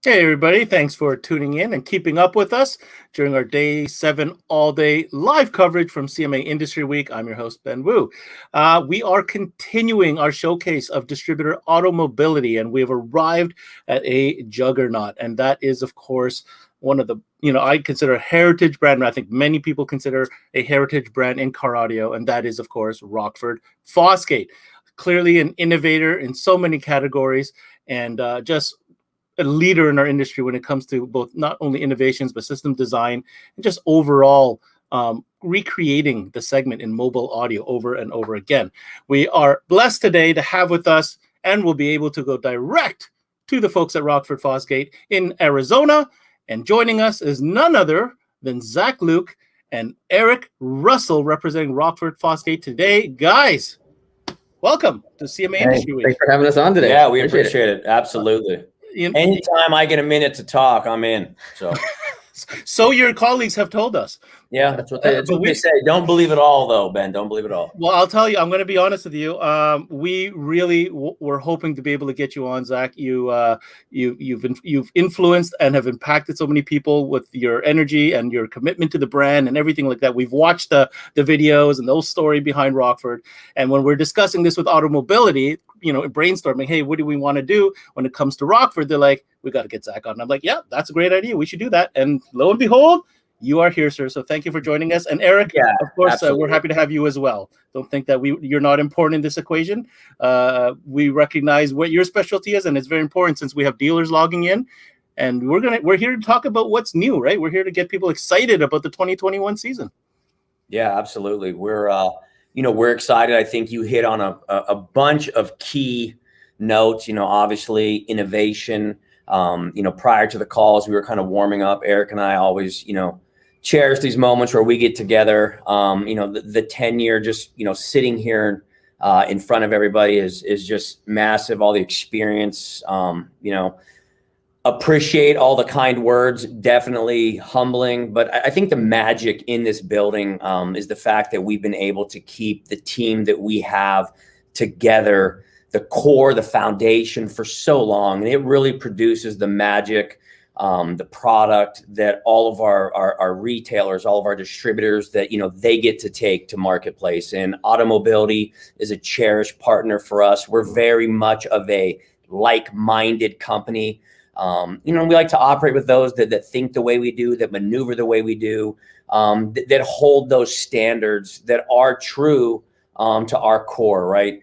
Hey, everybody. Thanks for tuning in and keeping up with us during our Day 7 all-day live coverage from CMA Industry Week. I'm your host, Ben Wu. We are continuing our showcase of distributor Automobility, and we have arrived at a juggernaut. And that is, of course, one of the, I consider a heritage brand, and I think many people consider a heritage brand in car audio, and that is, of course, Rockford Fosgate. Clearly an innovator in so many categories, and just a leader in our industry when it comes to both not only innovations but system design and just overall recreating the segment in mobile audio over and over again. We are blessed today to have with us, and we'll be able to go direct to the folks at Rockford Fosgate in Arizona. And joining us is none other than Zach Luke and Eric Russell representing Rockford Fosgate today. Guys, welcome to CMA Industry Week. Thanks for having us on today. Yeah, we appreciate it. Absolutely. Anytime I get a minute to talk, I'm in. So your colleagues have told us. Yeah, that's what they say. Don't believe it all, though, Ben. Don't believe it all. Well, I'll tell you, I'm going to be honest with you. We really were hoping to be able to get you on, Zach. You've influenced and have impacted so many people with your energy and your commitment to the brand and everything like that. We've watched the videos and those story behind Rockford. And when we're discussing this with Automobility, brainstorming, hey, what do we want to do when it comes to Rockford? They're like, we got to get Zach on. And I'm like, yeah, that's a great idea. We should do that. And lo and behold, you are here, sir. So thank you for joining us. And Eric, of course, we're happy to have you as well. Don't think that you're not important in this equation. We recognize what your specialty is, and it's very important since we have dealers logging in. And we're here to talk about what's new, right? We're here to get people excited about the 2021 season. Yeah, absolutely. We're excited. I think you hit on a bunch of key notes. Obviously innovation. Prior to the calls, we were kind of warming up. Eric and I always, cherish these moments where we get together. The tenure, just sitting here in front of everybody is just massive. All the experience, appreciate all the kind words, definitely humbling. But I think the magic in this building is the fact that we've been able to keep the team that we have together, the core, the foundation for so long. And it really produces the magic, the product that all of our retailers, all of our distributors that, they get to take to marketplace. And Automobility is a cherished partner for us. We're very much of a like-minded company. We like to operate with those that think the way we do, that maneuver the way we do, that hold those standards that are true to our core, right?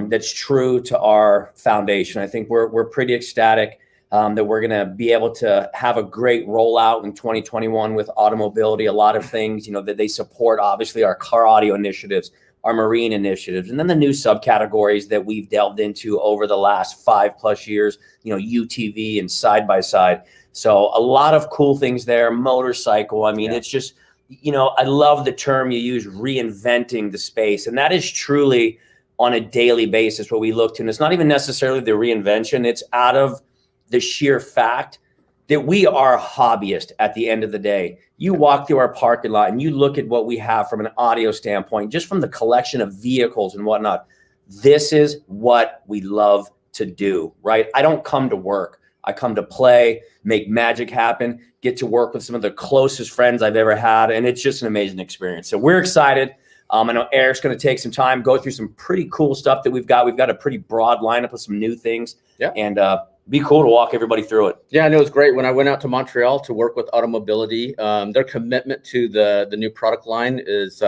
That's true to our foundation. I think we're pretty ecstatic that we're going to be able to have a great rollout in 2021 with Automobility. A lot of things, that they support, obviously our car audio initiatives, our marine initiatives, and then the new subcategories that we've delved into over the last 5+ years, UTV and side-by-side. So a lot of cool things there. Motorcycle. I mean, It's just, I love the term you use, reinventing the space. And that is truly on a daily basis what we look to. And it's not even necessarily the reinvention. It's out of the sheer fact that we are hobbyists at the end of the day. You walk through our parking lot and you look at what we have from an audio standpoint, just from the collection of vehicles and whatnot. This is what we love to do, right? I don't come to work. I come to play, make magic happen, get to work with some of the closest friends I've ever had. And it's just an amazing experience. So we're excited. I know Eric's going to take some time, go through some pretty cool stuff that we've got. We've got a pretty broad lineup of some new things. Yeah. And be cool to walk everybody through it. Yeah, I know it was great. When I went out to Montreal to work with Automobility, their commitment to the new product line is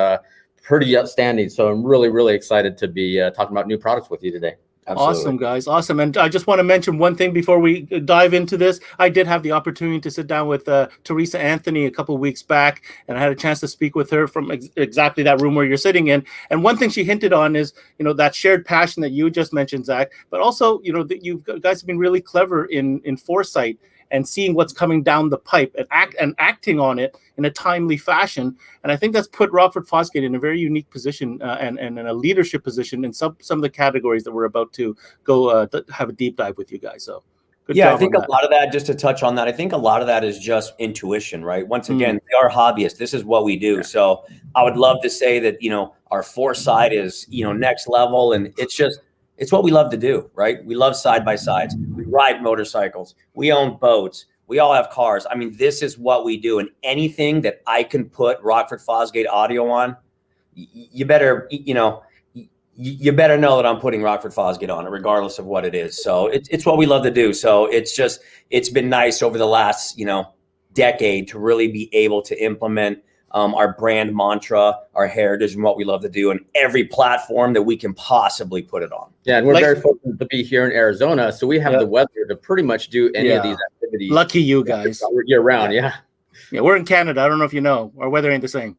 pretty outstanding. So I'm really, really excited to be talking about new products with you today. Absolutely. Awesome, guys. Awesome. And I just want to mention one thing before we dive into this. I did have the opportunity to sit down with Teresa Anthony a couple of weeks back, and I had a chance to speak with her from exactly that room where you're sitting in. And one thing she hinted on is, that shared passion that you just mentioned, Zach, but also, that you guys have been really clever in foresight and seeing what's coming down the pipe and acting on it in a timely fashion. And I think that's put Rockford Fosgate in a very unique position and in a leadership position in some of the categories that we're about to go have a deep dive with you guys. So good job. I think a lot of that, just to touch on that, I think a lot of that is just intuition, right? Once again, we are hobbyists. This is what we do. So I would love to say that, our foresight is, next level. And it's just, It's what we love to do, right? We love side-by-sides. We ride motorcycles. We own boats. We all have cars. I mean, this is what we do. And anything that I can put Rockford Fosgate audio on, you better, you better know that I'm putting Rockford Fosgate on it, regardless of what it is. So it's what we love to do. So it's been nice over the last, decade to really be able to implement our brand mantra, our heritage, and what we love to do in every platform that we can possibly put it on. Yeah, and we're very fortunate to be here in Arizona, so we have the weather to pretty much do any of these activities. Lucky you guys. Year round, yeah, we're in Canada. I don't know if you know, our weather ain't the same.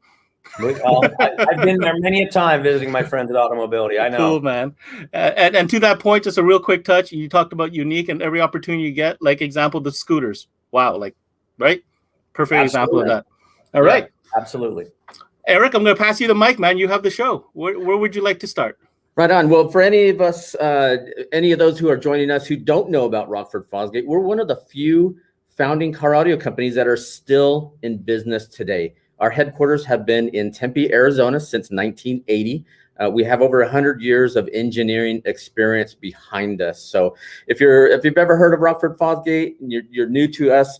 I've been there many a time visiting my friends at Automobility. I know. Cool, man. And to that point, just a real quick touch. You talked about unique and every opportunity you get, like example, the scooters. Wow, right? Perfect example of that. All right. Absolutely. Eric, I'm going to pass you the mic, man. You have the show. Where would you like to start? Right on. Well, for any of us, any of those who are joining us who don't know about Rockford Fosgate, we're one of the few founding car audio companies that are still in business today. Our headquarters have been in Tempe, Arizona since 1980. We have over 100 years of engineering experience behind us. So if you've ever heard of Rockford Fosgate, you're new to us,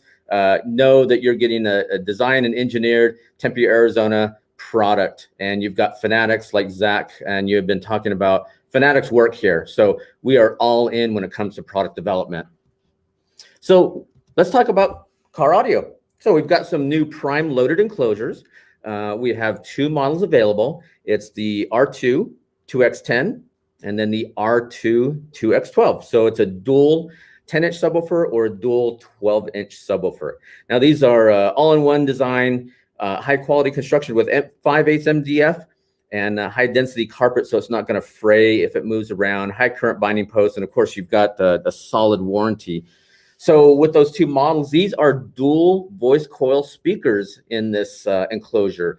know that you're getting a designed and engineered Tempe, Arizona product. And you've got fanatics like Zach, and you've been talking about fanatics work here. So we are all in when it comes to product development. So let's talk about car audio. So we've got some new prime loaded enclosures. We have two models available. It's the R2 2X10 and then the R2 2X12. So it's a dual 10-inch subwoofer or a dual 12-inch subwoofer. Now these are all-in-one design, high quality construction with 5/8 MDF and high density carpet, so it's not going to fray if it moves around, high current binding posts, and of course you've got the solid warranty. So with those two models, these are dual voice coil speakers in this enclosure.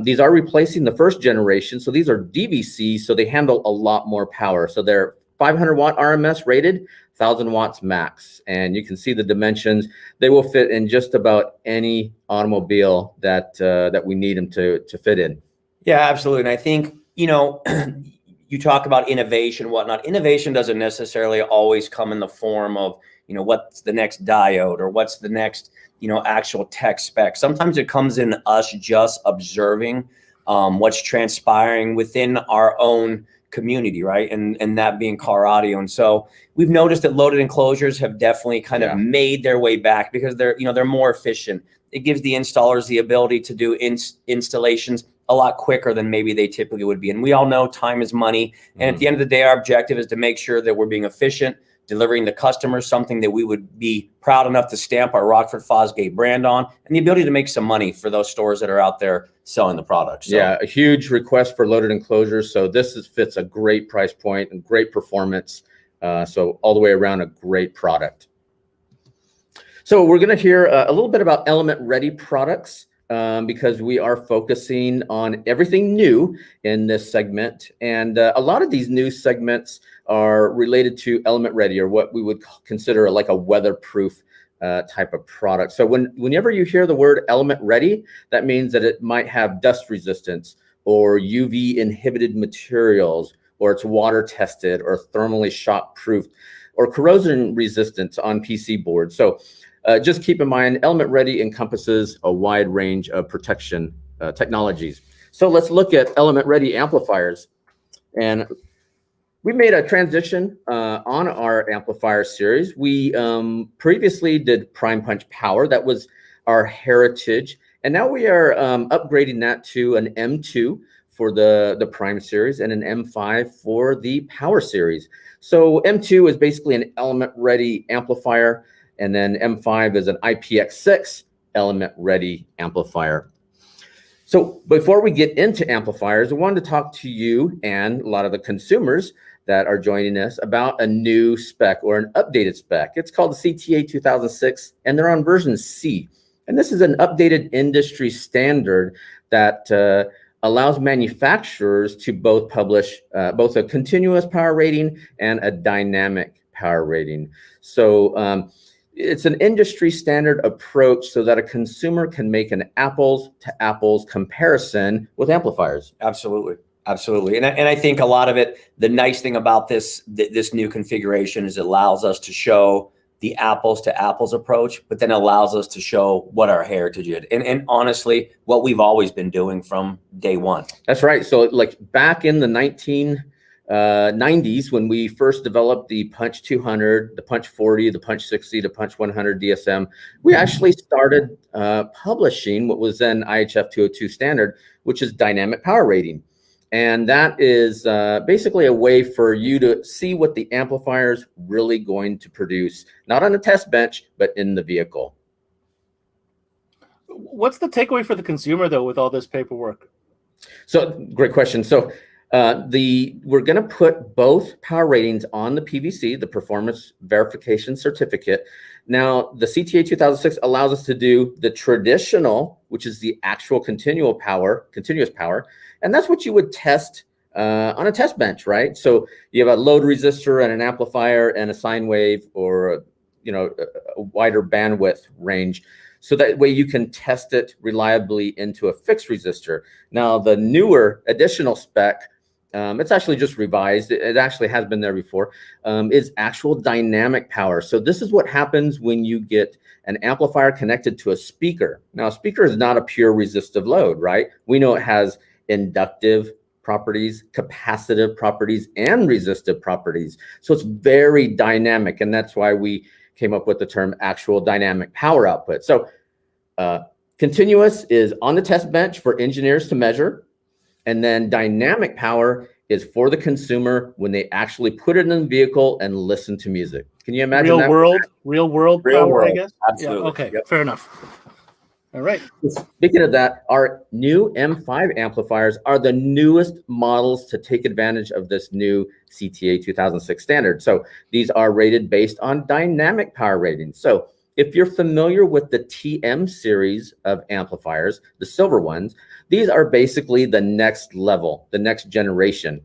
These are replacing the first generation. So these are DVC, so they handle a lot more power. So they're 500 watt RMS rated, 1,000 watts max. And you can see the dimensions. They will fit in just about any automobile that we need them to fit in. Yeah, absolutely. And I think, you talk about innovation, whatnot. Innovation doesn't necessarily always come in the form of, what's the next diode or what's the next, actual tech spec. Sometimes it comes in us just observing what's transpiring within our own community, right? And that being car audio. And so we've noticed that loaded enclosures have definitely kind of made their way back because they're more efficient. It gives the installers the ability to do installations a lot quicker than maybe they typically would be. And we all know time is money. And at the end of the day, our objective is to make sure that we're being efficient, delivering the customers something that we would be proud enough to stamp our Rockford Fosgate brand on, and the ability to make some money for those stores that are out there selling the product. So, yeah, a huge request for loaded enclosures. So this fits a great price point and great performance. So all the way around, a great product. So we're going to hear a little bit about Element Ready products because we are focusing on everything new in this segment. And a lot of these new segments are related to Element Ready, or what we would consider like a weatherproof type of product. So whenever you hear the word Element Ready, that means that it might have dust resistance or UV inhibited materials, or it's water tested or thermally shock proofed, or corrosion resistance on PC boards. So just keep in mind, Element Ready encompasses a wide range of protection technologies. So let's look at Element Ready amplifiers. And we made a transition on our amplifier series. We previously did Prime Punch Power. That was our heritage. And now we are upgrading that to an M2 for the Prime series and an M5 for the Power series. So M2 is basically an Element Ready amplifier, and then M5 is an IPX6 Element Ready amplifier. So before we get into amplifiers, I wanted to talk to you and a lot of the consumers that are joining us about a new spec or an updated spec. It's called the CTA 2006, and they're on version C. And this is an updated industry standard that allows manufacturers to both publish both a continuous power rating and a dynamic power rating. So it's an industry standard approach so that a consumer can make an apples to apples comparison with amplifiers. Absolutely. Absolutely. And I think a lot of it, the nice thing about this new configuration is it allows us to show the apples to apples approach, but then allows us to show what our heritage is. And honestly, what we've always been doing from day one. That's right. So like back in the 1990s, when we first developed the Punch 200, the Punch 40, the Punch 60, the Punch 100 DSM, we actually started publishing what was then IHF 202 standard, which is dynamic power rating. And that is basically a way for you to see what the amplifier is really going to produce, not on a test bench, but in the vehicle. What's the takeaway for the consumer, though, with all this paperwork? So, great question. So, we're going to put both power ratings on the PVC, the Performance Verification Certificate. Now, the CTA 2006 allows us to do the traditional, which is the actual continuous power, and that's what you would test on a test bench, right? So you have a load resistor and an amplifier and a sine wave, or a wider bandwidth range. So that way you can test it reliably into a fixed resistor. Now, the newer additional spec, it's actually just revised. It actually has been there before, is actual dynamic power. So this is what happens when you get an amplifier connected to a speaker. Now, a speaker is not a pure resistive load, right? We know it has inductive properties, capacitive properties, and resistive properties. So it's very dynamic, and that's why we came up with the term actual dynamic power output. So continuous is on the test bench for engineers to measure, and then dynamic power is for the consumer when they actually put it in the vehicle and listen to music. Can you imagine that? Real world power, I guess? Absolutely. Yeah, okay, Yep. Fair enough. All right. Speaking of that, our new M5 amplifiers are the newest models to take advantage of this new CTA 2006 standard. So these are rated based on dynamic power ratings. So if you're familiar with the TM series of amplifiers, the silver ones, these are basically the next level, the next generation.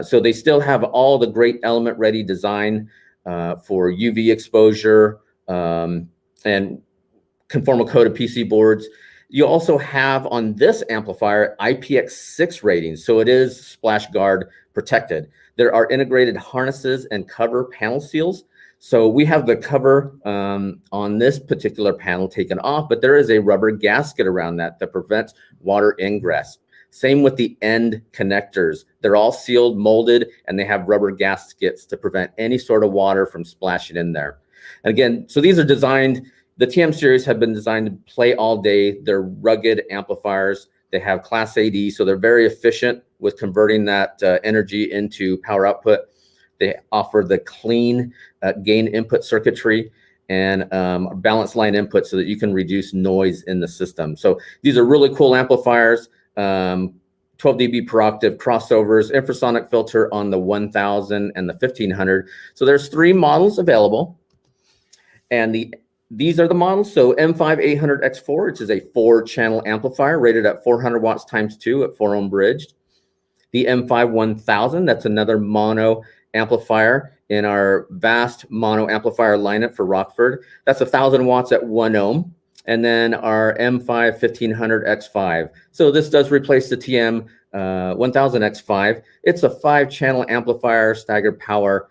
So they still have all the great element ready design for UV exposure and conformal coated PC boards. You also have on this amplifier IPX6 ratings, so it is splash guard protected. There are integrated harnesses and cover panel seals. So we have the cover on this particular panel taken off, but there is a rubber gasket around that prevents water ingress. Same with the end connectors. They're all sealed, molded, and they have rubber gaskets to prevent any sort of water from splashing in there. And again, so these are designed, the TM series have been designed to play all day. They're rugged amplifiers. They have Class AD, so they're very efficient with converting that energy into power output. They offer the clean gain input circuitry and balanced line input so that you can reduce noise in the system. So these are really cool amplifiers. 12 dB per octave crossovers, infrasonic filter on the 1000 and the 1500. So there's 3 models available. And these are the models. So M5 800X4, which is a 4-channel amplifier rated at 400 watts times 2 at 4 ohm bridged. The M5 1000, that's another mono amplifier in our vast mono amplifier lineup for Rockford. That's 1000 watts at 1 ohm. And then our M5 1500X5. So this does replace the TM 1000X5. It's a 5-channel amplifier, staggered power,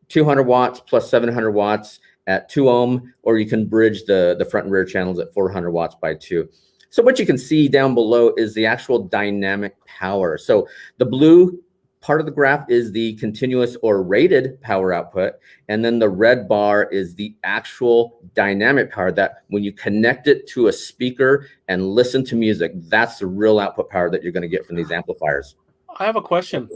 200 watts plus 700 watts at 2 ohm, or you can bridge the front and rear channels at 400 watts by 2. So what you can see down below is the actual dynamic power. So the blue part of the graph is the continuous or rated power output, and then the red bar is the actual dynamic power that when you connect it to a speaker and listen to music, that's the real output power that you're going to get from these amplifiers. I have a question.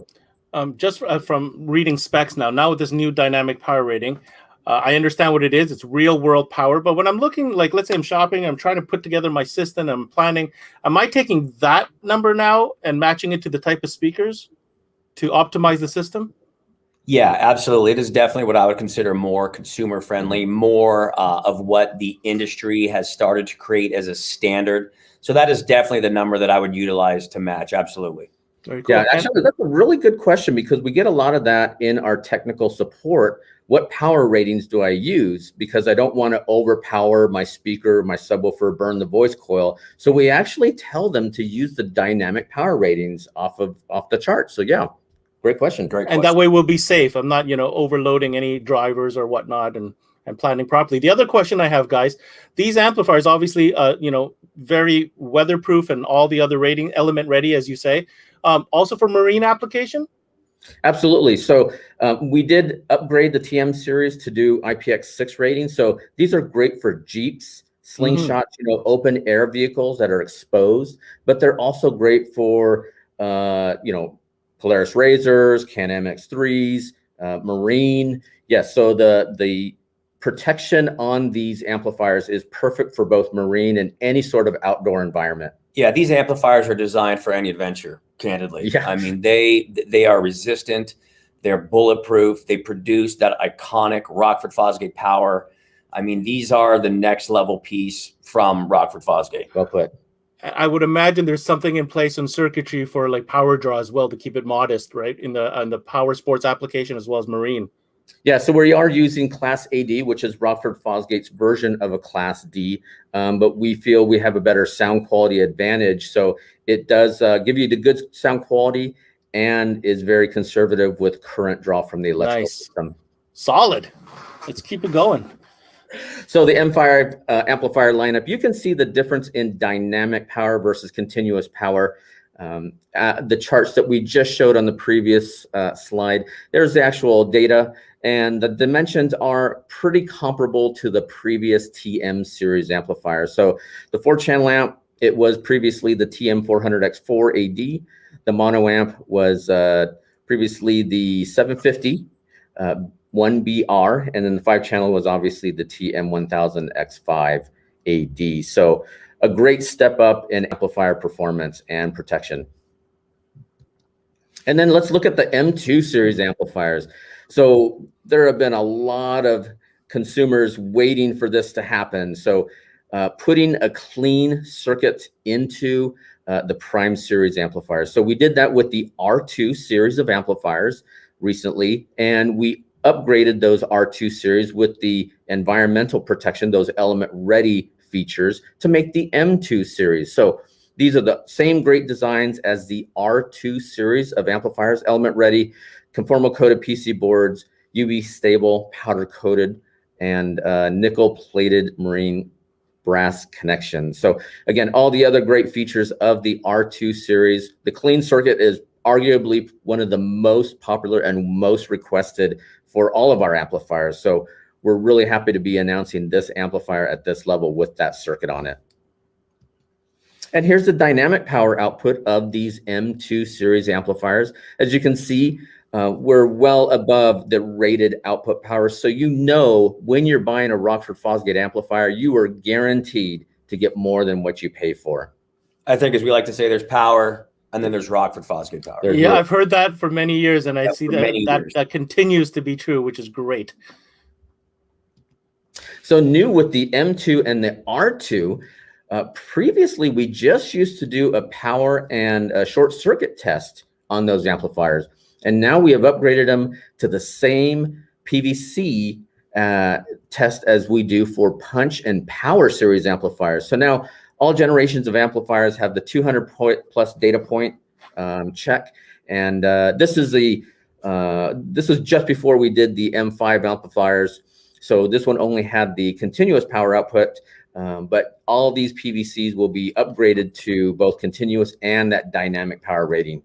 Just from reading specs now with this new dynamic power rating, I understand what it is. It's real world power. But when I'm looking, like, let's say I'm shopping, I'm trying to put together my system, I'm planning, am I taking that number now and matching it to the type of speakers to optimize the system? Yeah, absolutely. It is definitely what I would consider more consumer friendly, more of what the industry has started to create as a standard. So that is definitely the number that I would utilize to match. Absolutely. Very cool. Yeah, actually, that's a really good question because we get a lot of that in our technical support. What power ratings do I use? Because I don't want to overpower my speaker, my subwoofer, burn the voice coil. So we actually tell them to use the dynamic power ratings off the chart. So yeah, great question. Great And question. that way we'll be safe. I'm not, overloading any drivers or whatnot, and planning properly. The other question I have, guys, these amplifiers obviously, very weatherproof and all the other rating element ready, as you say. Also for marine application. Absolutely. So we did upgrade the TM series to do IPX6 ratings. So these are great for Jeeps, slingshots, open air vehicles that are exposed, but they're also great for, Polaris Razors, Can-Am X3s, marine. Yes. So the protection on these amplifiers is perfect for both marine and any sort of outdoor environment. Yeah, these amplifiers are designed for any adventure, candidly. Yeah. I mean, they are resistant, they're bulletproof, they produce that iconic Rockford Fosgate power. I mean, these are the next level piece from Rockford Fosgate. Well put. I would imagine there's something in place in circuitry for like power draw as well to keep it modest, right? In the power sports application as well as marine. Yeah, so we are using Class AD, which is Rockford Fosgate's version of a Class D, but we feel we have a better sound quality advantage. So it does give you the good sound quality and is very conservative with current draw from the electrical system. Solid. Let's keep it going. So the M5 amplifier lineup, you can see the difference in dynamic power versus continuous power. The charts that we just showed on the previous slide, there's the actual data, and the dimensions are pretty comparable to the previous TM series amplifier. So the 4-channel amp, it was previously the TM400X4 AD. The mono amp was previously the 750 1BR, and then the 5-channel was obviously the TM1000X5 AD. So a great step up in amplifier performance and protection. And then let's look at the M2 series amplifiers. So there have been a lot of consumers waiting for this to happen. So putting a clean circuit into the Prime series amplifiers. So we did that with the R2 series of amplifiers recently, and we upgraded those R2 series with the environmental protection, those element ready features, to make the M2 series. So these are the same great designs as the R2 series of amplifiers, element ready, conformal coated PC boards, UV stable, powder coated, and nickel plated marine brass connections. So again, all the other great features of the R2 series. The clean circuit is arguably one of the most popular and most requested for all of our amplifiers. So we're really happy to be announcing this amplifier at this level with that circuit on it. And here's the dynamic power output of these M2 series amplifiers. As you can see, we're well above the rated output power. So when you're buying a Rockford Fosgate amplifier, you are guaranteed to get more than what you pay for. I think, as we like to say, there's power, and then there's Rockford Fosgate power. Yeah, I've heard that for many years, and I see that continues to be true, which is great. So new with the M2 and the R2, previously we just used to do a power and a short circuit test on those amplifiers. And now we have upgraded them to the same PVC test as we do for punch and power series amplifiers. So now all generations of amplifiers have the 200 plus data point check. And this was just before we did the M5 amplifiers. So this one only had the continuous power output, but all these PVCs will be upgraded to both continuous and that dynamic power rating.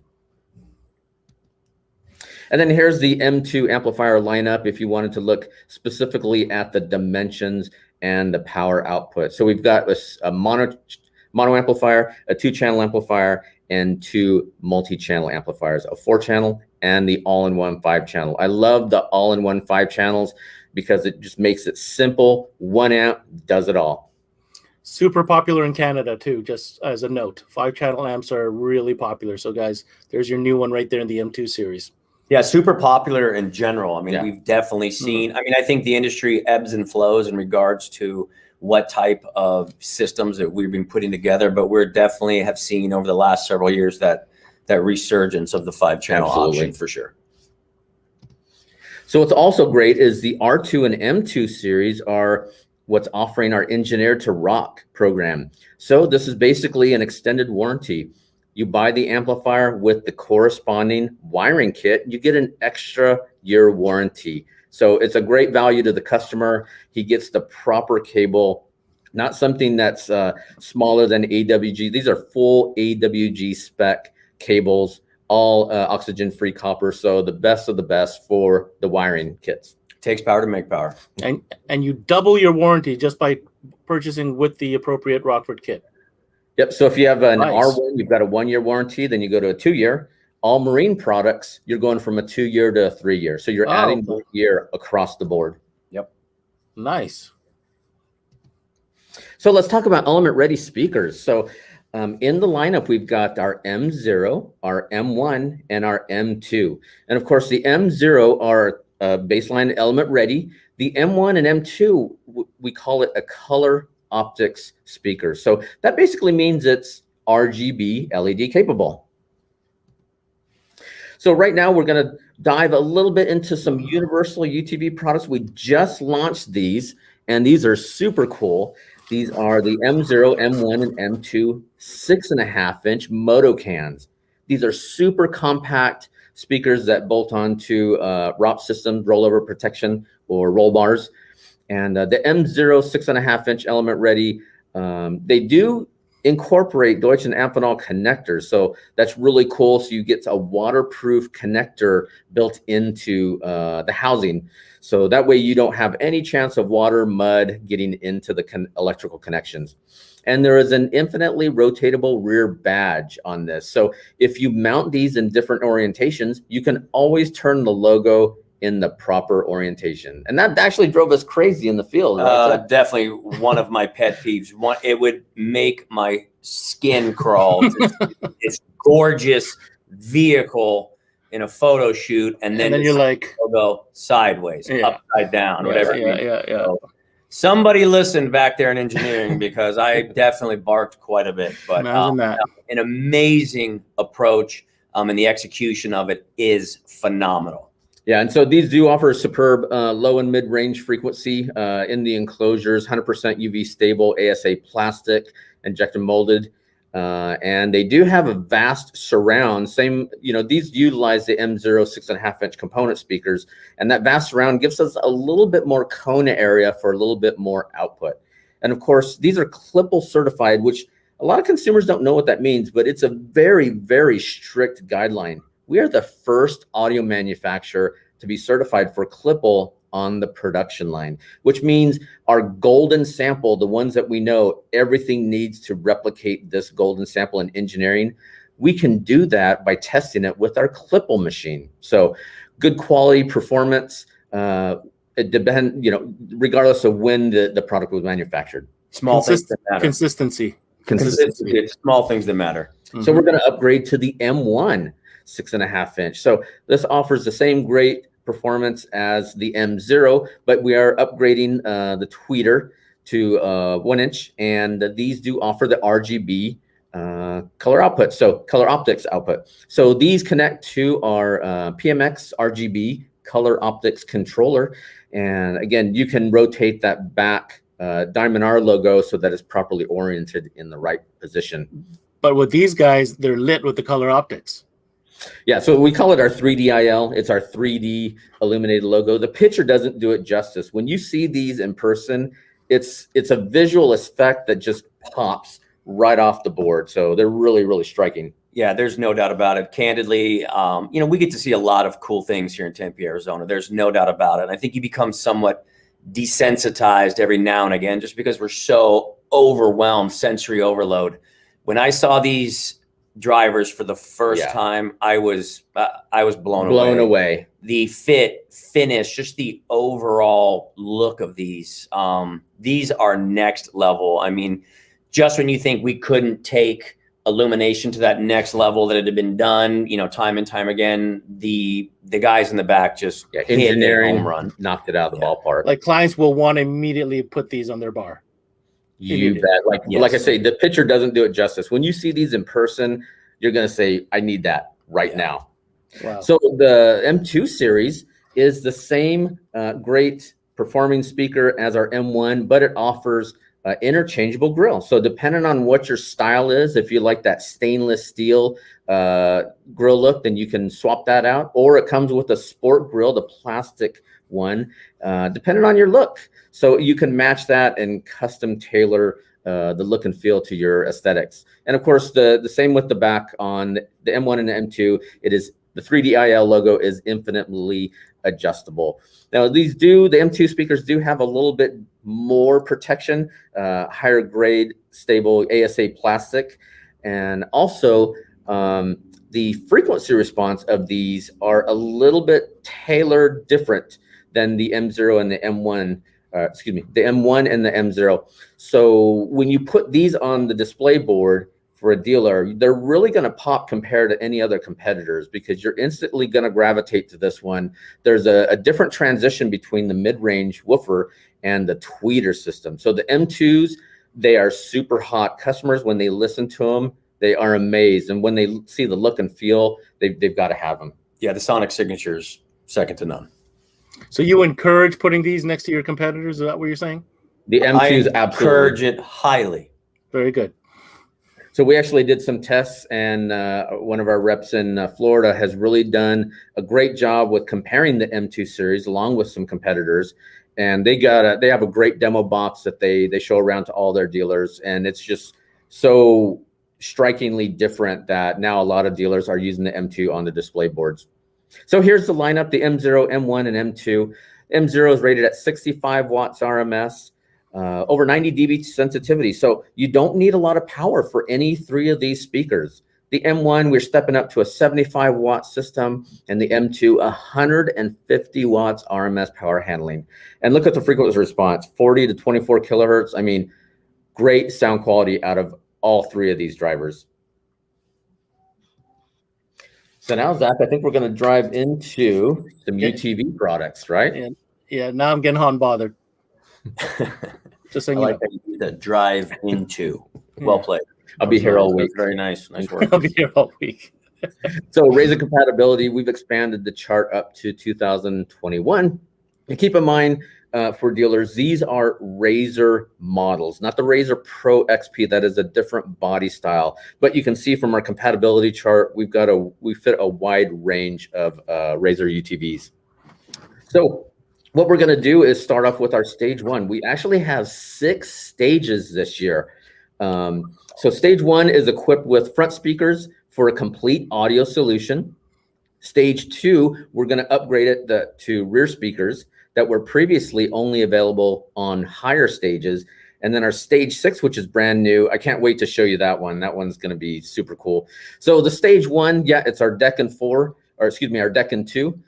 And then here's the M2 amplifier lineup if you wanted to look specifically at the dimensions and the power output. So we've got a mono amplifier, a 2-channel amplifier, and 2 multi-channel amplifiers, a 4-channel and the all-in-one 5-channel. I love the all-in-one 5 channels because it just makes it simple. 1 amp does it all. Super popular in Canada too, just as a note. 5-channel amps are really popular. So guys, there's your new one right there in the M2 series. Yeah, super popular in general. I mean, we've definitely seen, I think the industry ebbs and flows in regards to what type of systems that we've been putting together, but we're definitely have seen over the last several years that that resurgence of the 5-channel Absolutely. option for sure. So what's also great is the R2 and M2 series are what's offering our Engineer to Rock program. So this is basically an extended warranty. You buy the amplifier with the corresponding wiring kit, you get an extra year warranty. So it's a great value to the customer. He gets the proper cable, not something that's smaller than AWG. These are full AWG spec cables, all oxygen-free copper. So the best of the best for the wiring kits. Takes power to make power. And you double your warranty just by purchasing with the appropriate Rockford kit. Yep. So if you have an Nice. R1, you've got a 1-year warranty, then you go to a 2-year. All marine products, you're going from a 2-year to a 3-year. So you're adding 1 year across the board. Yep. Nice. So let's talk about element ready speakers. So in the lineup, we've got our M0, our M1, and our M2. And of course, the M0 are baseline element ready. The M1 and M2, we call it a color optics speaker. So that basically means it's RGB LED capable. So right now we're going to dive a little bit into some universal UTV products. We just launched these, and these are super cool. These are the M0, M1, and M2 6.5-inch moto cans. These are super compact speakers that bolt onto ROP systems, rollover protection, or roll bars. And the M0 6.5-inch element ready, they do incorporate Deutsch and Amphenol connectors. So that's really cool. So you get a waterproof connector built into the housing. So that way you don't have any chance of water, mud getting into the electrical connections. And there is an infinitely rotatable rear badge on this. So if you mount these in different orientations, you can always turn the logo in the proper orientation. And that actually drove us crazy in the field. Right? Definitely one of my pet peeves. It would make my skin crawl. It's gorgeous vehicle in a photo shoot, and then you're like, logo sideways, upside down, whatever. So somebody listened back there in engineering, because I definitely barked quite a bit. But imagine that. An amazing approach, and the execution of it is phenomenal. Yeah, and so these do offer superb low and mid-range frequency in the enclosures, 100% UV stable ASA plastic, injection molded, and they do have a vast surround. Same, these utilize the M0 6.5-inch component speakers, and that vast surround gives us a little bit more Kona area for a little bit more output. And of course, these are Klippel certified, which a lot of consumers don't know what that means, but it's a very, very strict guideline. We are the first audio manufacturer to be certified for Klippel on the production line, which means our golden sample, the ones that we know everything needs to replicate this golden sample in engineering, we can do that by testing it with our Klippel machine. So good quality performance, it depends, regardless of when the product was manufactured. Small things that matter. Consistency. It's small things that matter. So we're going to upgrade to the M1 6.5-inch. So this offers the same great performance as the M0, but we are upgrading the tweeter to 1-inch, and these do offer the RGB color output, so color optics output. So these connect to our PMX RGB color optics controller, and again, you can rotate that back Diamond R logo so that it's properly oriented in the right position. But with these guys, they're lit with the color optics. Yeah, so we call it our 3DIL. It's our 3D illuminated logo. The picture doesn't do it justice. When you see these in person, it's a visual effect that just pops right off the board. So they're really, really striking. Yeah, there's no doubt about it. Candidly, we get to see a lot of cool things here in Tempe, Arizona. There's no doubt about it. And I think you become somewhat desensitized every now and again, just because we're so overwhelmed, sensory overload. When I saw these drivers for the first time, I was blown away. The fit, finish, just the overall look of these are next level. I mean, just when you think we couldn't take illumination to that next level that had been done, time and time again, the guys in the back just engineering hit a home run, knocked it out of the ballpark. Like clients will want to immediately put these on their bar. You bet. Like I say, the picture doesn't do it justice. When you see these in person, you're going to say, I need that right now. Wow. So the M2 series is the same great performing speaker as our M1, but it offers interchangeable grill. So depending on what your style is, if you like that stainless steel grill look, then you can swap that out. Or it comes with a sport grill, the plastic one, depending on your look. So you can match that and custom tailor the look and feel to your aesthetics. And of course, the same with the back on the M1 and the M2. It is the 3DIL logo is infinitely adjustable. Now the M2 speakers do have a little bit more protection, higher grade, stable ASA plastic. And also the frequency response of these are a little bit tailored different than the M0 and the M1, the M1 and the M0. So when you put these on the display board for a dealer, they're really going to pop compared to any other competitors because you're instantly going to gravitate to this one. There's a different transition between the mid-range woofer and the tweeter system. So the M2s, they are super hot. Customers, when they listen to them, they are amazed. And when they see the look and feel, they've got to have them. Yeah, the sonic signature's second to none. So you encourage putting these next to your competitors? Is that what you're saying? The M2s, I encourage it highly. Very good. So we actually did some tests, and one of our reps in Florida has really done a great job with comparing the M2 series along with some competitors. And they have a great demo box that they show around to all their dealers, and it's just so strikingly different that now a lot of dealers are using the M2 on the display boards. So here's the lineup: the M0, M1, and M2. M0 is rated at 65 watts RMS. Over 90 dB sensitivity. So you don't need a lot of power for any three of these speakers. The M1, we're stepping up to a 75 watt system, and the M2, 150 watts RMS power handling. And look at the frequency response, 40 to 24 kilohertz. I mean, great sound quality out of all three of these drivers. So now, Zach, I think we're going to drive into some UTV products, right? Yeah, now I'm getting hot and bothered. Just saying, I like that you do the drive into. Well played. I'll be here all week. Very nice. Nice work. I'll be here all week. So Razor compatibility, we've expanded the chart up to 2021. And keep in mind, for dealers, these are Razor models, not the Razor Pro XP. That is a different body style. But you can see from our compatibility chart, we fit a wide range of Razor UTVs. So what we're going to do is start off with our stage one. We actually have 6 stages this year. So stage one is equipped with front speakers for a complete audio solution. Stage two, we're going to upgrade it to rear speakers that were previously only available on higher stages. And then our stage 6, which is brand new. I can't wait to show you that one. That one's going to be super cool. So the stage one, yeah, it's our Decken 4, or excuse me, our Decken 2.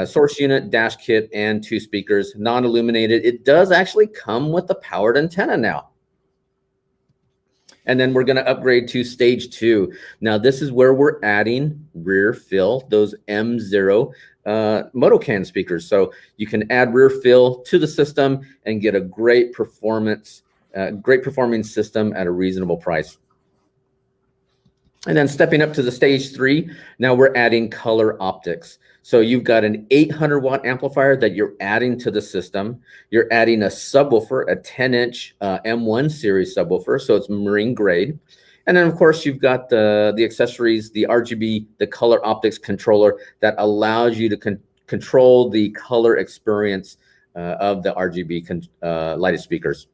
Source unit, dash kit, and 2 speakers, non-illuminated. It does actually come with a powered antenna now. And then we're going to upgrade to stage 2. Now, this is where we're adding rear fill, those M0 Motocan speakers. So you can add rear fill to the system and get a great performing system at a reasonable price. And then stepping up to the stage 3, now we're adding color optics. So you've got an 800 watt amplifier that you're adding to the system. You're adding a subwoofer, a 10-inch M1 series subwoofer, so it's marine grade. And then of course you've got the accessories, the RGB, the color optics controller that allows you to control the color experience of the RGB lighted speakers.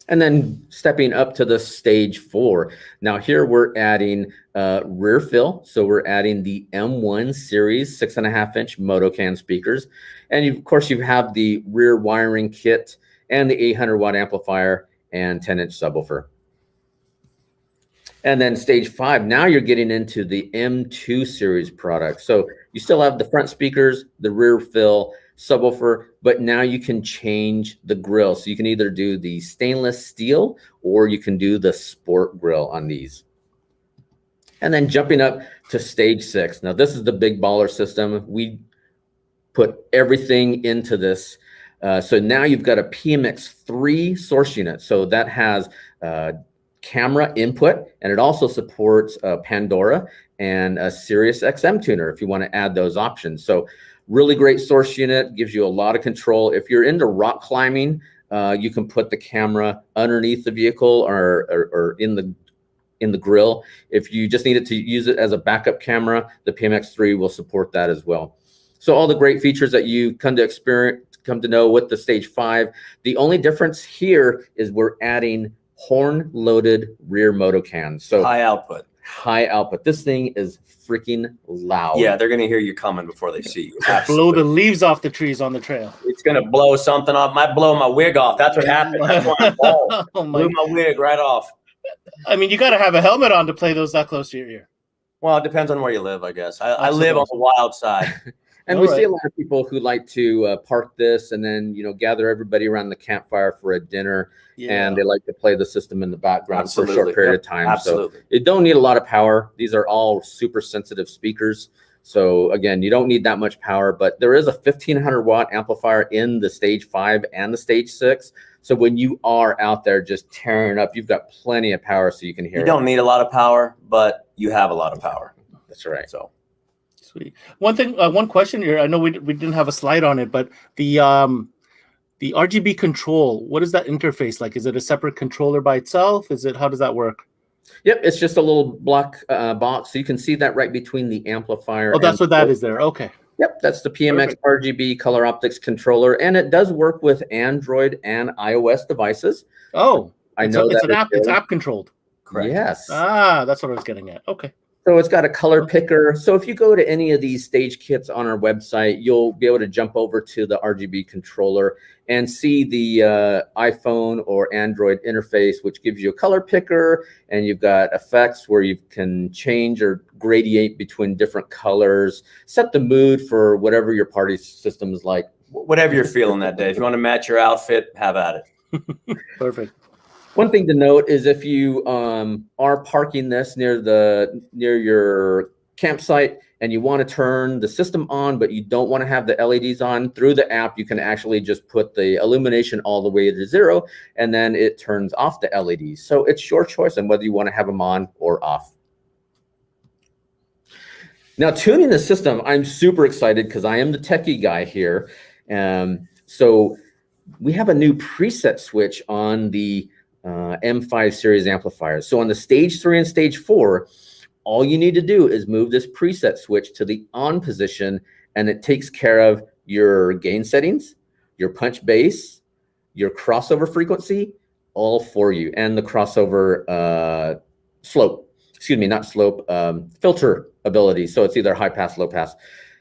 And then stepping up to the stage 4. Now here we're adding rear fill. So we're adding the M1 series 6.5-inch Motocan speakers. And of course you have the rear wiring kit and the 800 watt amplifier and 10-inch subwoofer. And then stage 5, now you're getting into the M2 series products. So you still have the front speakers, the rear fill, subwoofer, but now you can change the grill. So you can either do the stainless steel or you can do the sport grill on these. And then jumping up to stage 6. Now this is the big baller system. We put everything into this. So now you've got a PMX3 source unit. So that has camera input, and it also supports Pandora and a Sirius XM tuner if you want to add those options. So really great source unit, gives you a lot of control. If you're into rock climbing, you can put the camera underneath the vehicle or in the grill. If you just needed to use it as a backup camera, the PMX3 will support that as well. So all the great features that you come to know with the Stage 5. The only difference here is we're adding horn-loaded rear motocans. So High output. High output. This thing is freaking loud. Yeah, they're gonna hear you coming before they see you. Blow Absolutely. the leaves off the trees on the trail. It's gonna blow something off. Might blow my wig off. That's what happened. That's why I'm bald. Oh Blew my wig right off. I mean, you got to have a helmet on to play those that close to your ear. Well, it depends on where you live, I guess. I live on the wild side. And we see a lot of people who like to park this and then, gather everybody around the campfire for a dinner. Yeah. And they like to play the system in the background for a short period of time. Absolutely. So it don't need a lot of power. These are all super sensitive speakers. So again, you don't need that much power, but there is a 1500 watt amplifier in the Stage 5 and the Stage 6. So when you are out there just tearing up, you've got plenty of power so you can hear it. You don't need a lot of power, but you have a lot of power. That's right. So sweet. One thing, one question here. I know we didn't have a slide on it, but the RGB control, what is that interface like? Is it a separate controller by itself? How does that work? Yep, it's just a little black box. So you can see that right between the amplifier. Oh, that's what that is there. Okay. Yep, that's the PMX RGB color optics controller, and it does work with Android and iOS devices. Oh, I know it's an app. It's app controlled. Correct. Yes. That's what I was getting at. Okay. So it's got a color picker. So if you go to any of these stage kits on our website, you'll be able to jump over to the RGB controller and see the iPhone or Android interface, which gives you a color picker, and you've got effects where you can change or gradiate between different colors, set the mood for whatever your party system is like. Whatever you're feeling that day. If you want to match your outfit, have at it. Perfect. One thing to note is if you are parking this near your campsite and you want to turn the system on, but you don't want to have the LEDs on, through the app, you can actually just put the illumination all the way to 0, and then it turns off the LEDs. So it's your choice on whether you want to have them on or off. Now, tuning the system, I'm super excited because I am the techie guy here. So we have a new preset switch on the M5 series amplifiers. So on the Stage 3 and Stage 4, all you need to do is move this preset switch to the on position, and it takes care of your gain settings, your punch bass, your crossover frequency, all for you, and the crossover filter ability. So it's either high pass, low pass.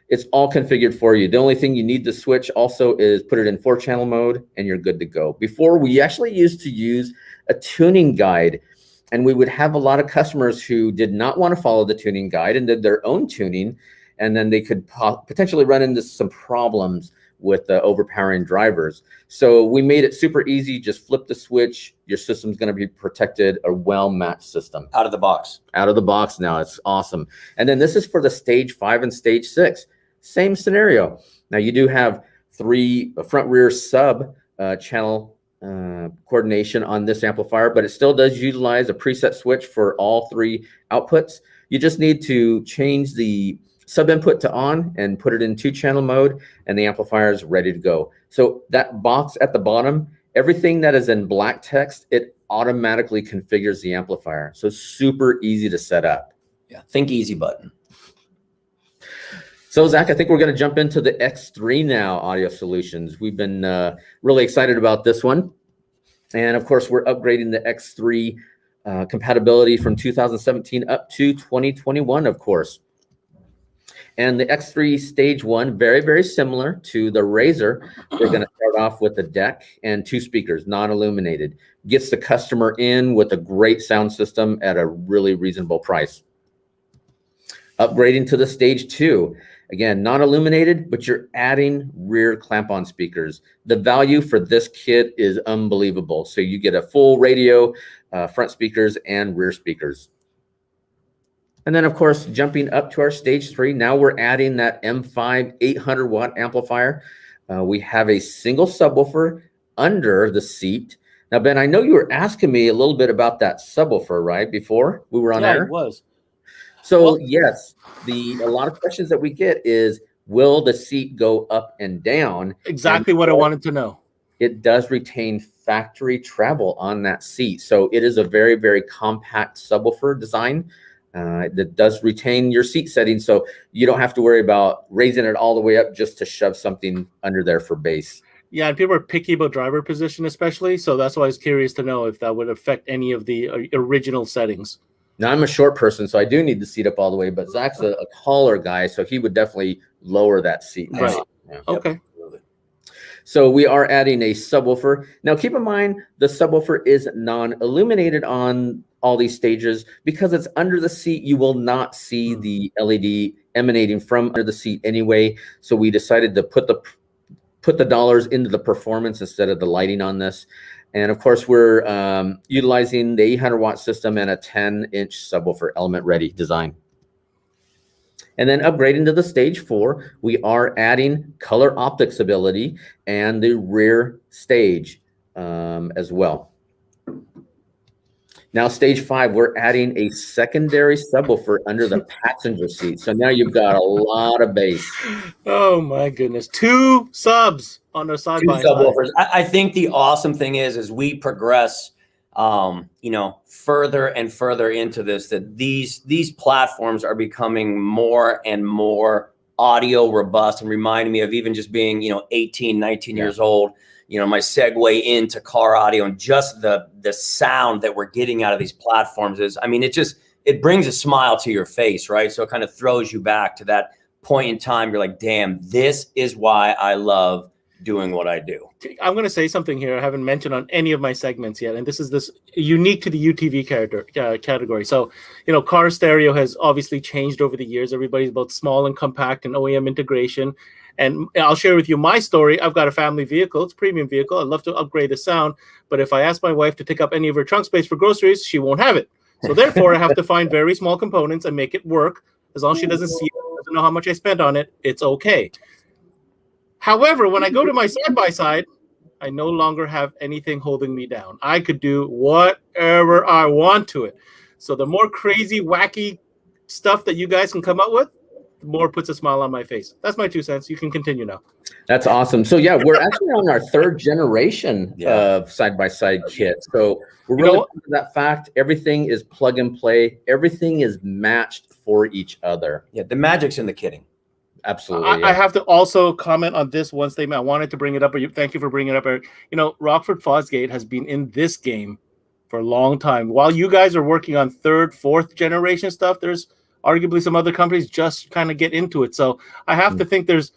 It's all configured for you. The only thing you need to switch also is put it in 4-channel mode, and you're good to go. Before, we actually used to use a tuning guide, and we would have a lot of customers who did not want to follow the tuning guide and did their own tuning, and then they could potentially run into some problems with overpowering drivers. So we made it super easy. Just flip the switch. Your system's going to be protected, a well-matched system. Out of the box. Out of the box now. It's awesome. And then this is for the Stage 5 and Stage 6. Same scenario. Now you do have 3 front-rear sub channel coordination on this amplifier, but it still does utilize a preset switch for all 3 outputs. You just need to change the sub input to on and put it in 2-channel mode, and the amplifier is ready to go. So that box at the bottom, everything that is in black text, it automatically configures the amplifier. So super easy to set up. Yeah, think easy button. So Zach, I think we're going to jump into the X3 now, Audio Solutions. We've been really excited about this one. And of course, we're upgrading the X3 compatibility from 2017 up to 2021, of course. And the X3 Stage 1, very, very similar to the Razor. We're going to start off with a deck and 2 speakers, non-illuminated. Gets the customer in with a great sound system at a really reasonable price. Upgrading to the Stage 2. Again, non-illuminated, but you're adding rear clamp-on speakers. The value for this kit is unbelievable. So you get a full radio, front speakers, and rear speakers. And then, of course, jumping up to our Stage 3, now we're adding that M5 800-watt amplifier. We have a single subwoofer under the seat Now, Ben, I know you were asking me a little bit about that subwoofer, right? Before we were on Yeah, air. it was. So Well- yes, a lot of questions that we get is, will the seat go up and down? Exactly And what I wanted to know. it does retain factory travel on that seat. So it is a very, very compact subwoofer design that does retain your seat setting. So you don't have to worry about raising it all the way up just to shove something under there for bass. Yeah, and people are picky about driver position, especially. So that's why I was curious to know if that would affect any of the original settings. Now, I'm a short person, so I do need the seat up all the way, but Zach's a taller guy, so he would definitely lower that seat down. Right. Yeah. Okay. So we are adding a subwoofer. Now, keep in mind, the subwoofer is non-illuminated on all these stages. Because it's under the seat, you will not see the LED emanating from under the seat anyway. So we decided to put the dollars into the performance instead of the lighting on this. And of course, we're utilizing the 800-watt system and a 10-inch subwoofer element ready design. And then upgrading to the stage 4, we are adding color optics ability and the rear stage as well. Now, stage 5, we're adding a secondary subwoofer under the passenger seat. So now you've got a lot of bass. Oh my goodness. 2 subs on the side by side. Subwoofers. I think the awesome thing is as we progress, further and further into this, that these platforms are becoming more and more audio robust, and reminding me of even just being 18, 19 years old. My segue into car audio and just the sound that we're getting out of these platforms is, it brings a smile to your face, right? So it kind of throws you back to that point in time. You're like, damn, this is why I love doing what I do. I'm going to say something here I haven't mentioned on any of my segments yet, and this is unique to the UTV category. So, car stereo has obviously changed over the years. Everybody's about small and compact and OEM integration. And I'll share with you my story. I've got a family vehicle. It's a premium vehicle. I'd love to upgrade the sound, but if I ask my wife to take up any of her trunk space for groceries, she won't have it. So therefore, I have to find very small components and make it work. As long as she doesn't see it, doesn't know how much I spent on it, it's okay. However, when I go to my side-by-side, I no longer have anything holding me down. I could do whatever I want to it. So the more crazy, wacky stuff that you guys can come up with, the more it puts a smile on my face. That's my 2 cents. You can continue now. That's awesome. So yeah, we're actually on our 3rd generation of side-by-side kit. So we're really proud of that fact. Everything is plug and play. Everything is matched for each other. Yeah, the magic's in the kitting. Absolutely. I have to also comment on this one statement. I wanted to bring it up. Thank you for bringing it up, Eric. Rockford Fosgate has been in this game for a long time. While you guys are working on 3rd, 4th generation stuff, there's arguably some other companies just kind of get into it. So I have to think there's,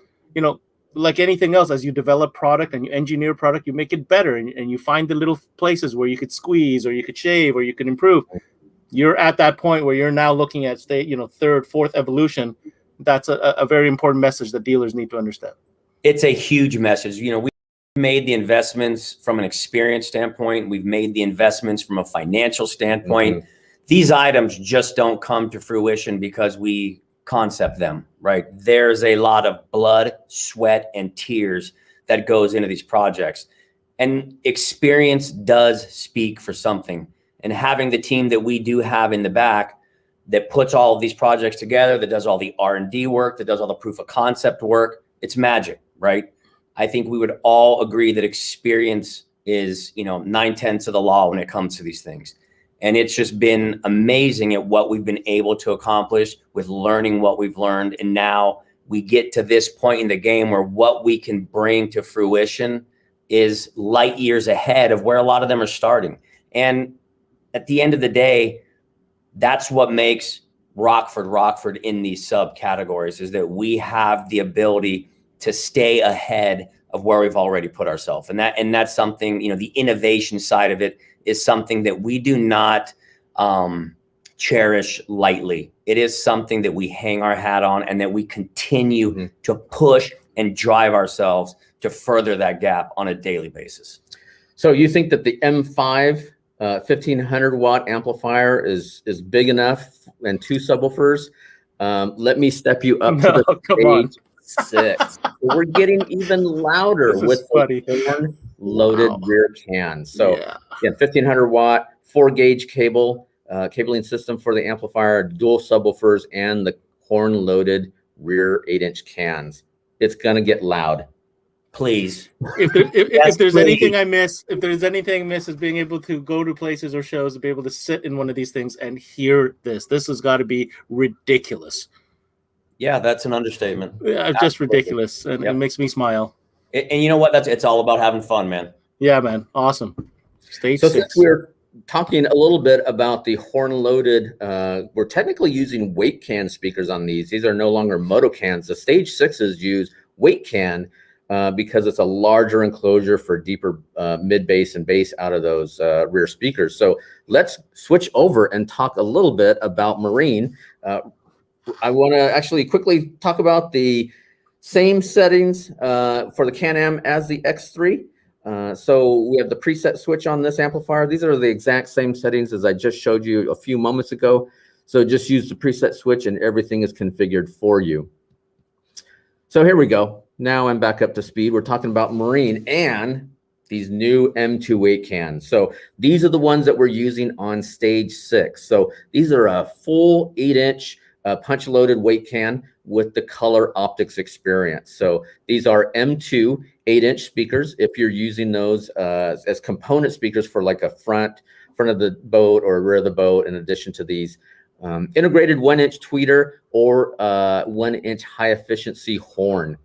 like anything else, as you develop product and you engineer product, you make it better and you find the little places where you could squeeze or you could shave or you could improve. You're at that point where you're now looking at 3rd, 4th evolution. That's a very important message that dealers need to understand. It's a huge message. We made the investments from an experience standpoint. We've made the investments from a financial standpoint. These items just don't come to fruition because we concept them, right? There's a lot of blood, sweat, and tears that goes into these projects. And experience does speak for something. And having the team that we do have in the back that puts all of these projects together, that does all the R&D work, that does all the proof of concept work, it's magic, right? I think we would all agree that experience is, 9/10 of the law when it comes to these things. And it's just been amazing at what we've been able to accomplish with learning what we've learned. And now we get to this point in the game where what we can bring to fruition is light years ahead of where a lot of them are starting. And at the end of the day, that's what makes Rockford in these subcategories, is that we have the ability to stay ahead of where we've already put ourselves. And that's something, the innovation side of it is something that we do not cherish lightly. It is something that we hang our hat on and that we continue to push and drive ourselves to further that gap on a daily basis. So you think that the M5 1500-watt amplifier is big enough and 2 subwoofers? Let me step you up to the stage 6. So we're getting even louder with the loaded Wow. rear cans. So Yeah. again, 1500 watt, 4-gauge cable, cabling system for the amplifier, dual subwoofers, and the horn loaded rear 8-inch cans. It's going to get loud. Please. If there's please. anything I miss, if there's anything I miss, is being able to go to places or shows to be able to sit in one of these things and hear this. This has got to be ridiculous. Yeah, that's an understatement. Yeah, just ridiculous, and Yep. it makes me smile. And you know what? It's all about having fun, man. Yeah, man, awesome. Stage So 6. since we're talking a little bit about the horn-loaded, we're technically using weight can speakers on these. These are no longer moto cans. The Stage 6s use weight can because it's a larger enclosure for deeper mid bass and bass out of those rear speakers. So let's switch over and talk a little bit about Marine. I want to actually quickly talk about the same settings for the Can-Am as the X3. So we have the preset switch on this amplifier. These are the exact same settings as I just showed you a few moments ago. So just use the preset switch and everything is configured for you. So here we go. Now I'm back up to speed. We're talking about Marine and these new M2 weight cans. So these are the ones that we're using on Stage 6. So these are a full 8-inch punch loaded weight can with the color optics experience. So these are M2 8-inch speakers. If you're using those as component speakers for like a front of the boat or rear of the boat, in addition to these integrated 1-inch tweeter or 1-inch high efficiency horn.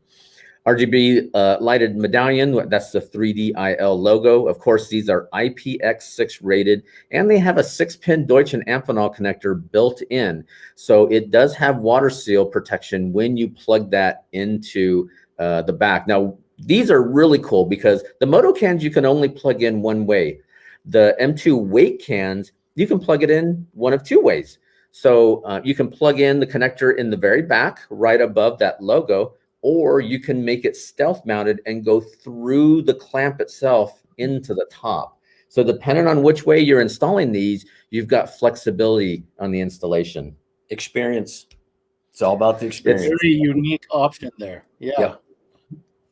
RGB lighted medallion, that's the 3DIL logo. Of course, these are IPX6 rated, and they have a 6-pin Deutsch and Amphenol connector built in. So it does have water seal protection when you plug that into the back. Now, these are really cool because the Moto cans you can only plug in one way. The M2 weight cans, you can plug it in one of two ways. So you can plug in the connector in the very back, right above that logo, or you can make it stealth mounted and go through the clamp itself into the top. So depending on which way you're installing these, you've got flexibility on the installation. Experience. It's all about the experience. It's a very unique option there. Yeah. Yep.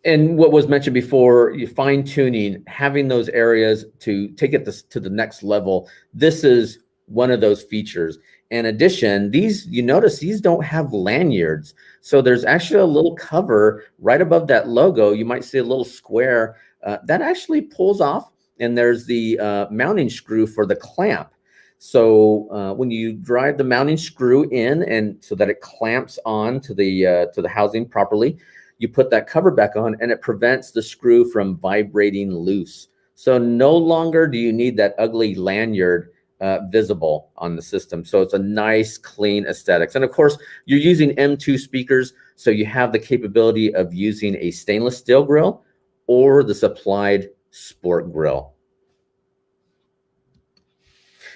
And what was mentioned before, you fine tuning, having those areas to take it to the next level. This is one of those features. In addition, these, you notice these don't have lanyards. So there's actually a little cover right above that logo. You might see a little square that actually pulls off, and there's the mounting screw for the clamp. So when you drive the mounting screw in, and so that it clamps on to the housing properly, you put that cover back on, and it prevents the screw from vibrating loose. So no longer do you need that ugly lanyard visible on the system. So it's a nice, clean aesthetics. And of course, you're using M2 speakers, so you have the capability of using a stainless steel grill or the supplied sport grill.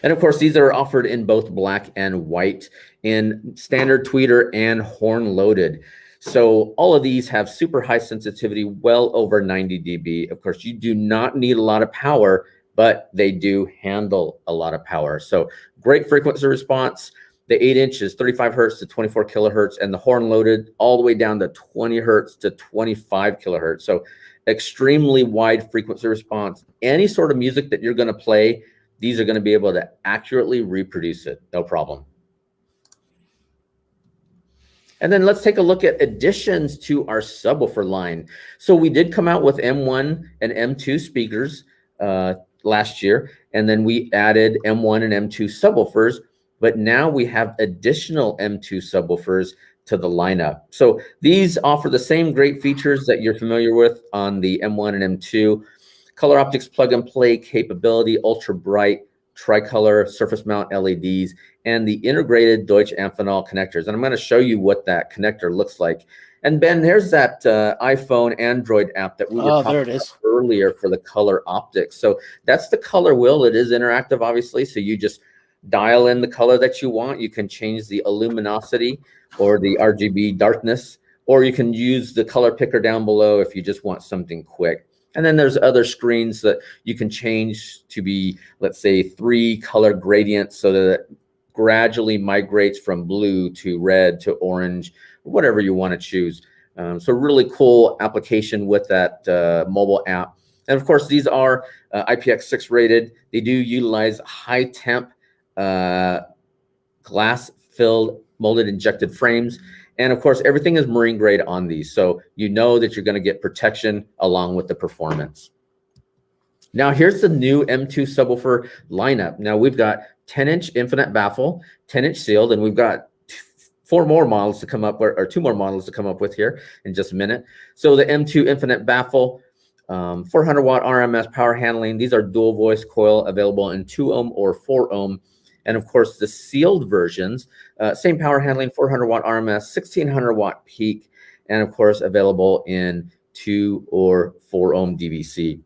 And of course, these are offered in both black and white, in standard tweeter and horn loaded. So all of these have super high sensitivity, well over 90 dB. Of course, you do not need a lot of power, but they do handle a lot of power. So great frequency response. The 8-inch is 35 hertz to 24 kilohertz, and the horn loaded all the way down to 20 hertz to 25 kilohertz. So extremely wide frequency response. Any sort of music that you're going to play, these are going to be able to accurately reproduce it, no problem. And then let's take a look at additions to our subwoofer line. So we did come out with M1 and M2 speakers last year, and then we added M1 and M2 subwoofers, but now we have additional M2 subwoofers to the lineup. So these offer the same great features that you're familiar with on the M1 and M2. Color optics plug and play capability, ultra bright tricolor surface mount LEDs, and the integrated Deutsch Amphenol connectors. And I'm going to show you what that connector looks like. And Ben, there's that iPhone Android app that we were talking about earlier for the color optics. So that's the color wheel. It is interactive, obviously. So you just dial in the color that you want. You can change the luminosity or the RGB darkness, or you can use the color picker down below if you just want something quick. And then there's other screens that you can change to be, let's say, 3 color gradients, so that it gradually migrates from blue to red to orange, whatever you want to choose. So really cool application with that mobile app. And of course, these are IPX6 rated. They do utilize high temp glass filled molded injected frames. And of course, everything is marine grade on these. So you know that you're going to get protection along with the performance. Now here's the new M2 subwoofer lineup. Now we've got 10-inch infinite baffle, 10-inch sealed, and we've got four more models to come up, or two more models to come up with here in just a minute. So the M2 infinite baffle, 400 watt RMS power handling. These are dual voice coil, available in 2 ohm or 4 ohm. And of course, the sealed versions, same power handling, 400 watt RMS, 1600 watt peak, and of course, available in 2 or 4 ohm DVC.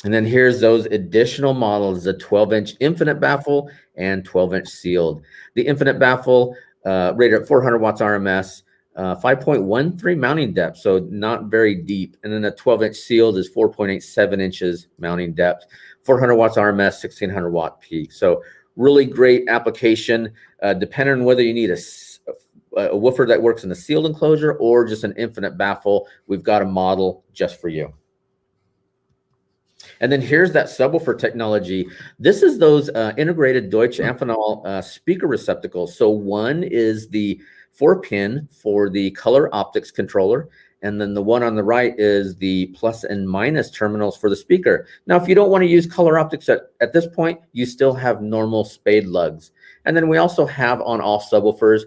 And then here's those additional models, the 12-inch infinite baffle and 12-inch sealed. The infinite baffle rated at 400 watts RMS, 5.13 mounting depth, so not very deep. And then the 12-inch sealed is 4.87 inches mounting depth, 400 watts RMS, 1600 watt peak. So really great application, depending on whether you need a woofer that works in the sealed enclosure or just an infinite baffle. We've got a model just for you. And then here's that subwoofer technology. This is those integrated Deutsche Amphenol speaker receptacles. So one is the 4-pin for the color optics controller, and then the one on the right is the plus and minus terminals for the speaker. Now, if you don't want to use color optics at this point, you still have normal spade lugs. And then we also have on all subwoofers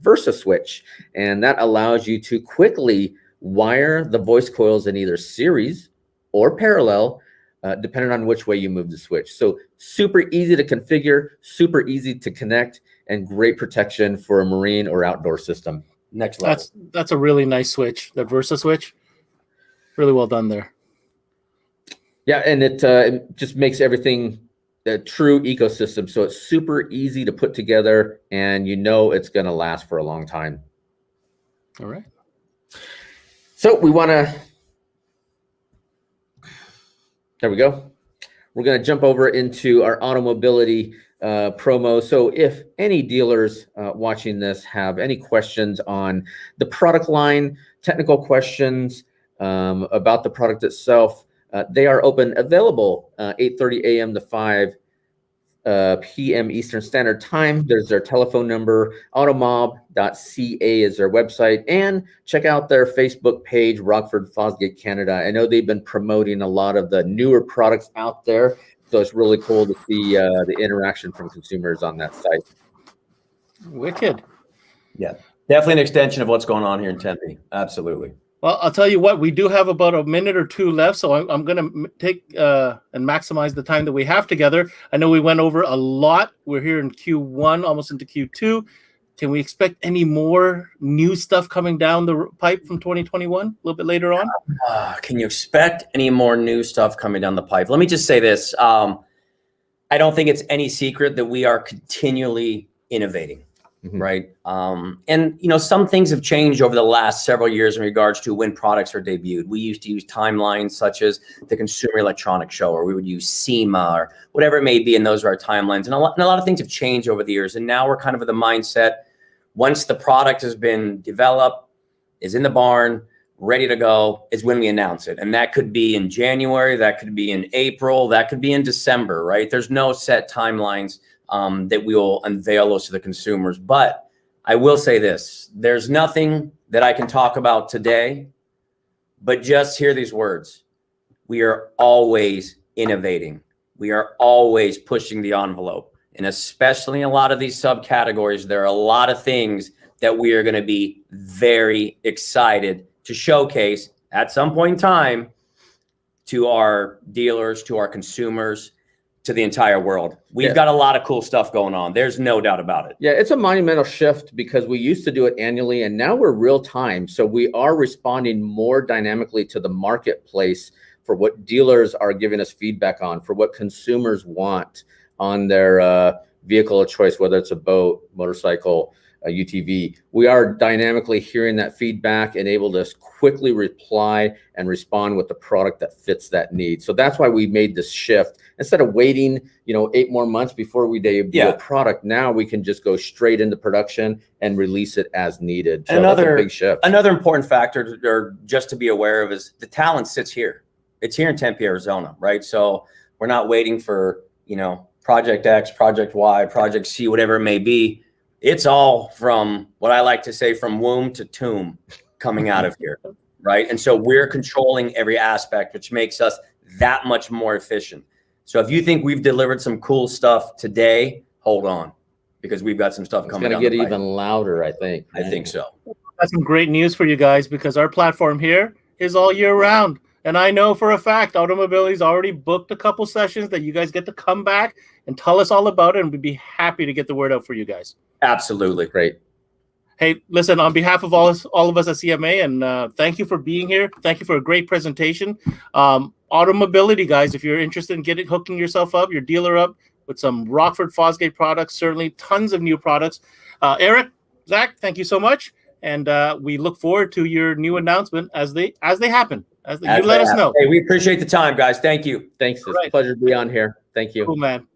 Versa switch, and that allows you to quickly wire the voice coils in either series or parallel, depending on which way you move the switch. So super easy to configure, super easy to connect, and great protection for a marine or outdoor system. Next level. That's a really nice switch. That Versa switch, really well done there. Yeah, and it just makes everything a true ecosystem. So it's super easy to put together, and you know it's going to last for a long time. All right. So we want to. There we go. We're going to jump over into our Automobility promo. So if any dealers watching this have any questions on the product line, technical questions about the product itself, they are available 8:30 a.m. to 5 p.m. Eastern Standard Time. There's their telephone number. Automob.ca is their website, and check out their Facebook page, Rockford Fosgate Canada. I know they've been promoting a lot of the newer products out there, so it's really cool to see the interaction from consumers on that site. Wicked. Yeah, definitely an extension of what's going on here in Tempe. Absolutely. Well, I'll tell you what, we do have about a minute or two left, so I'm going to take and maximize the time that we have together. I know we went over a lot. We're here in Q1, almost into Q2. Can we expect any more new stuff coming down the pipe from 2021 a little bit later on? Can you expect any more new stuff coming down the pipe? Let me just say this. I don't think it's any secret that we are continually innovating. Mm-hmm. Right. And, you know, some things have changed over the last several years in regards to when products are debuted. We used to use timelines such as the Consumer Electronics Show, or we would use SEMA or whatever it may be. And those are our timelines. And a lot of things have changed over the years. And now we're kind of with the mindset, once the product has been developed, is in the barn, ready to go, is when we announce it. And that could be in January, that could be in April, that could be in December, right? There's no set timelines that we will unveil those to the consumers. But I will say this, there's nothing that I can talk about today, but just hear these words. We are always innovating. We are always pushing the envelope. And especially in a lot of these subcategories, there are a lot of things that we are going to be very excited to showcase at some point in time to our dealers, to our consumers, to the entire world. We've got a lot of cool stuff going on. There's no doubt about it. Yeah, it's a monumental shift because we used to do it annually, and now we're real time. So we are responding more dynamically to the marketplace for what dealers are giving us feedback on, for what consumers want on their vehicle of choice, whether it's a boat, motorcycle, a UTV. We are dynamically hearing that feedback and able to quickly reply and respond with the product that fits that need. So that's why we made this shift. Instead of waiting, 8 more months before we debut a product, now we can just go straight into production and release it as needed. So that's a big shift. Another important factor, or just to be aware of, is the talent sits here. It's here in Tempe, Arizona, right? So we're not waiting for, Project X, Project Y, Project C, whatever it may be. It's all from what I like to say, from womb to tomb coming out of here, right? And so we're controlling every aspect, which makes us that much more efficient. So if you think we've delivered some cool stuff today, hold on, because we've got some stuff coming. It's going to get even louder, I think. I think so. That's some great news for you guys, because our platform here is all year round. And I know for a fact Automobility's already booked a couple sessions that you guys get to come back and tell us all about it, and we'd be happy to get the word out for you guys. Absolutely. Great. Hey, listen, on behalf of all of us at CMA, and thank you for being here. Thank you for a great presentation. Automobility, guys, if you're interested in hooking yourself up, your dealer up with some Rockford Fosgate products, certainly tons of new products. Eric, Zach, thank you so much. And we look forward to your new announcement as they happen. You let us know. Hey, we appreciate the time, guys. Thank you. Thanks. It's a pleasure to be on here. Thank you. Cool, man.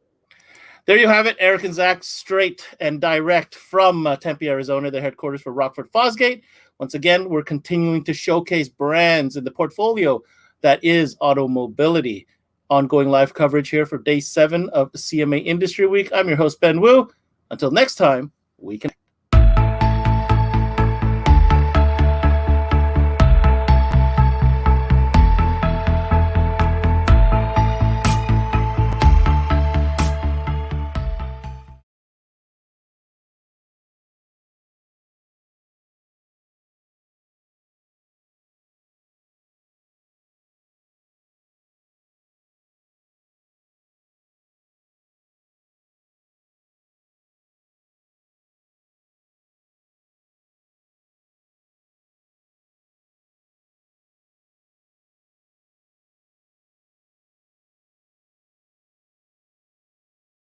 There you have it, Eric and Zach, straight and direct from Tempe, Arizona, the headquarters for Rockford Fosgate. Once again, we're continuing to showcase brands in the portfolio that is Automobility. Ongoing live coverage here for day 7 of CMA Industry Week. I'm your host, Ben Wu. Until next time, we connect.